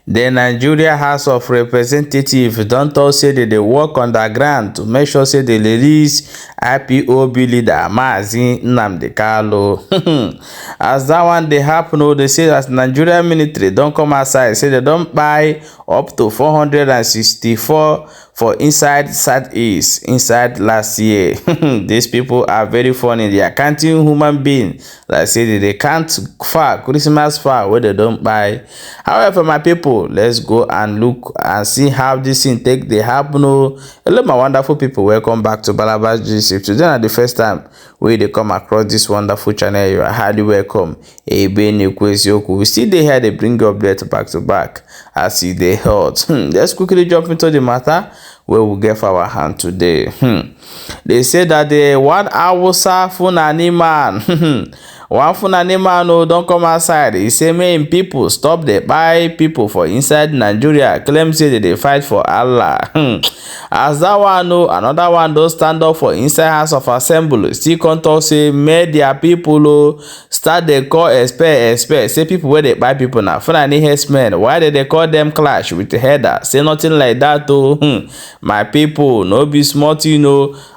The Nigeria House of Representatives don talk say they dey work underground to make sure say they release IPOB leader Mazi Nnamdi Kanu. As that one dey happen, they say as Nigeria military don come outside say they don buy up to 464 for inside Southeast inside last year. These people are very funny. They are counting human beings. Like say they count far Christmas far where they don't buy. However, my people, let's go and look and see how this thing take dey happen. Hello my wonderful people, welcome back to Balabas Gist. If today na the first time wey dey come across this wonderful channel, you are highly welcome. We still dey here, they bring your update back to back as e dey hot. Let's quickly jump into the matter where we get for our hand today. They say that the one Hausa Fulani man one Fulani man don't come outside. He say make people stop dey buy people for inside Nigeria, claim say they fight for Allah. As that one another one don stand up for inside House of Assembly, still come talk say make their people start dey call expect say people wey dey buy people na Fulani herdsmen. Why they call them clash with the header? Say nothing like that my people, no be small thing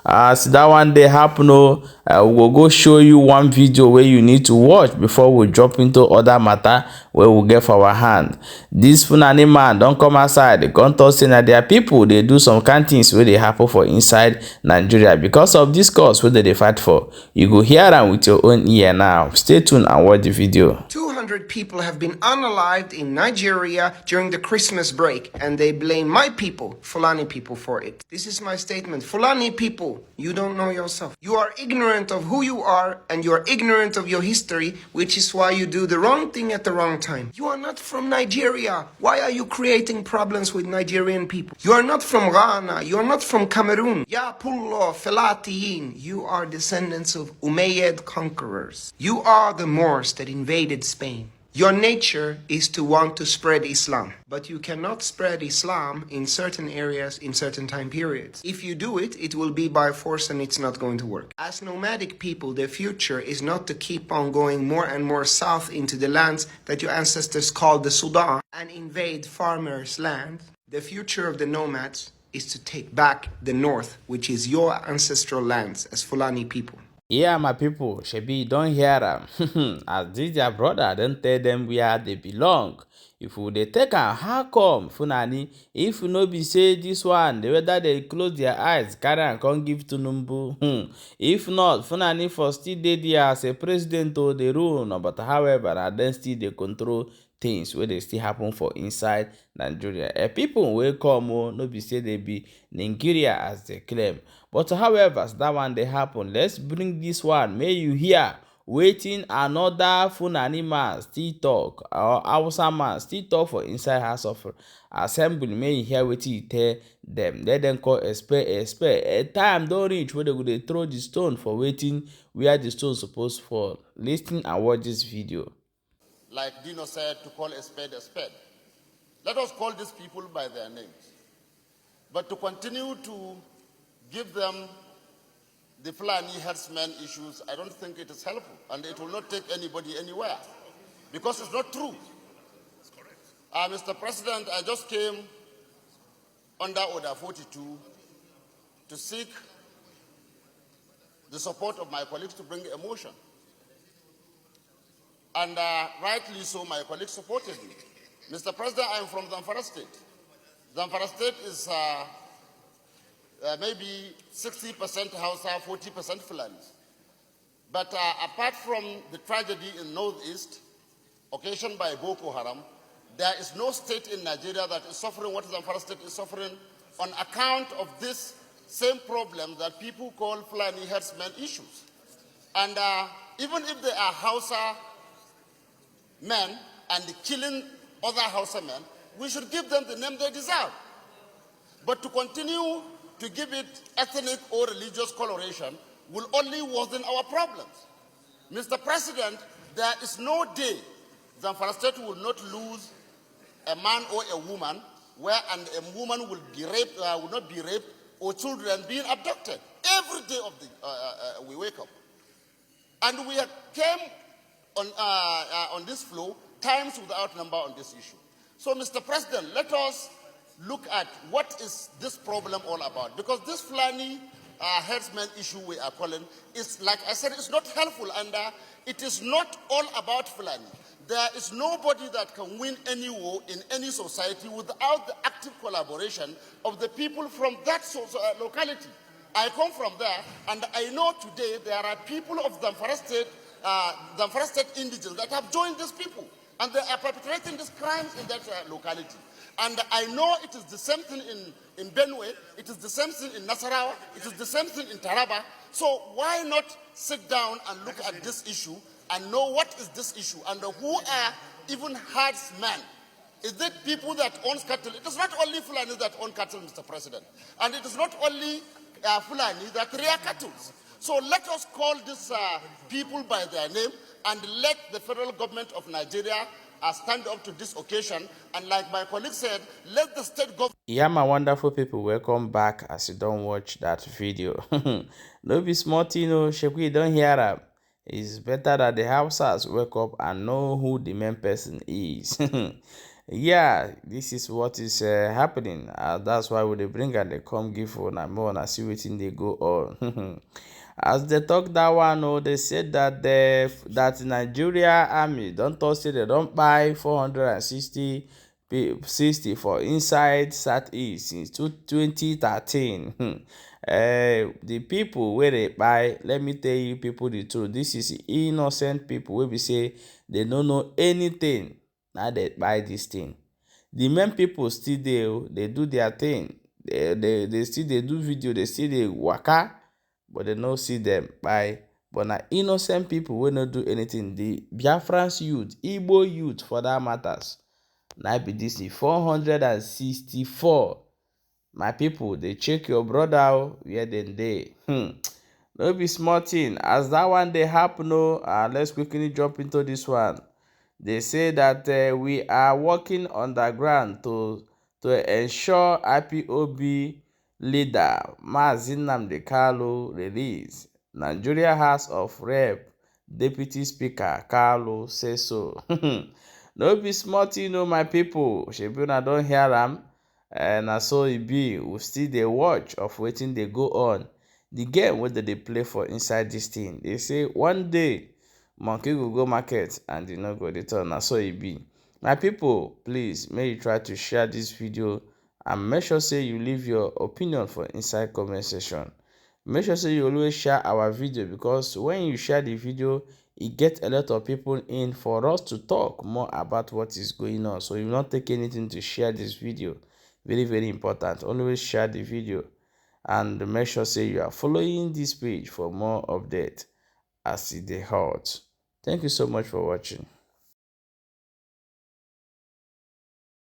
as that one dey happen we will go show you one video where you need to watch before we drop into other matter where we get for our hand. This Fulani man don't come outside. They come talk say that their people they do some kind things where they happen for inside Nigeria because of this cause where they fight for. You go hear them with your own ear now. Stay tuned and watch the video. 200 people have been unalived in Nigeria during the Christmas break, and they blame my people, Fulani people, for it. This is my statement. Fulani people, you don't know yourself. You are ignorant of who you are, and you are ignorant of your history, which is why you do the wrong thing at the wrong time. You are not from Nigeria. Why are you creating problems with Nigerian people? You are not from Ghana. You are not from Cameroon. Ya Pullo, Felatiyin. You are descendants of Umayyad conquerors. You are the Moors that invaded Spain. Your nature is to want to spread Islam, but you cannot spread Islam in certain areas in certain time periods. If you do it, it will be by force and it's not going to work. As nomadic people, the future is not to keep on going more and more south into the lands that your ancestors called the Sudan and invade farmers' land. The future of the nomads is to take back the north, which is your ancestral lands as Fulani people. Yeah, my people, shebi don't hear them. As this their brother don't tell them where they belong. If we dey take am, how come Fulani? If no be say this one, the whether they close their eyes, carry and come give to Nnamdi. If not, Fulani for still dey there as a president to the rule. No, but however, na then still they control things where they still happen for inside Nigeria. People will come no be say they be Nigeria as they claim. But however, as that one they happen, let's bring this one. May you hear waiting another Fulani man still talk, or Hausa man still talk for inside House of Assembly. May you hear what he tell them. Let them call expect. A time don't reach where they go dey throw the stone for waiting where the stone supposed fall. Listen and watch this video. Like Dino said, to call a spade a spade. Let us call these people by their names. But to continue to give them the Fulani herdsmen issues, I don't think it is helpful, and it will not take anybody anywhere, because it's not true. Mr. President, I just came under Order 42 to seek the support of my colleagues to bring a motion. And rightly so, my colleagues supported me. Mr. President, I am from Zamfara State. Zamfara State is maybe 60% Hausa, 40% Fulani. But apart from the tragedy in Northeast, occasioned by Boko Haram, there is no state in Nigeria that is suffering what Zamfara State is suffering on account of this same problem that people call Fulani herdsmen issues. And even if they are Hausa men and killing other Hausa men, we should give them the name they deserve. But to continue to give it ethnic or religious coloration will only worsen our problems. Mr. President, there is no day Zamfara State will not lose a man or a woman where a woman will be raped, will not be raped, or children being abducted. Every day of the we wake up. And we came on this floor times without number on this issue. So, Mr. President, let us look at what is this problem all about. Because this Fulani herdsmen issue we are calling is, like I said, it's not helpful, and it is not all about Fulani. There is nobody that can win any war in any society without the active collaboration of the people from that locality. I come from there, and I know today there are people of Zamfara State indigenous that have joined these people, and they are perpetrating these crimes in that locality. And I know it is the same thing in Benue, it is the same thing in Nasarawa, it is the same thing in Taraba. So why not sit down and look at this issue and know what is this issue and who are even herdsmen? Is it people that own cattle? It is not only Fulani that own cattle, Mr. President. And it is not only Fulani that rear cattle. So let us call these people by their name and let the federal government of Nigeria stand up to this occasion. And like my colleague said, let the state government... Yeah, my wonderful people, welcome back as you don't watch that video. No be small thing, no, Shekwi, don't hear that. It's better that the houses wake up and know who the main person is. Yeah, this is what is happening. That's why they bring and they come give for more and see what they go on. As they talk that one, oh, they said that that Nigeria army don't talk say they don't buy 460 for inside Southeast since 2013. The people where they buy, let me tell you people the truth. This is innocent people where we say they don't know anything. Now they buy this thing. The main people still they do their thing. They still they do video, they still they waka, but they don't see them buy. But now innocent people will not do anything. The Biafran's youth, Igbo youth for that matters. Now be this 464. My people, they check your brother out where they. No be small thing. As that one they happen, let's quickly jump into this one. They say that we are working underground to ensure IPOB leader Nnamdi release. Nigeria House of Rep Deputy Speaker Kalu says so. No be small thing, my people. Shebuna don't hear them. And so it be. We still the watch of waiting they go on. The game where they play for inside this thing. They say one day monkey will go market and they not go return. And so it be. My people, please may you try to share this video and make sure say you leave your opinion for inside comment section. Make sure say you always share our video, because when you share the video, it gets a lot of people in for us to talk more about what is going on. So you will not take anything to share this video. Very, very important. Always share the video and make sure say you are following this page for more updates as it dey hot. Thank you so much for watching.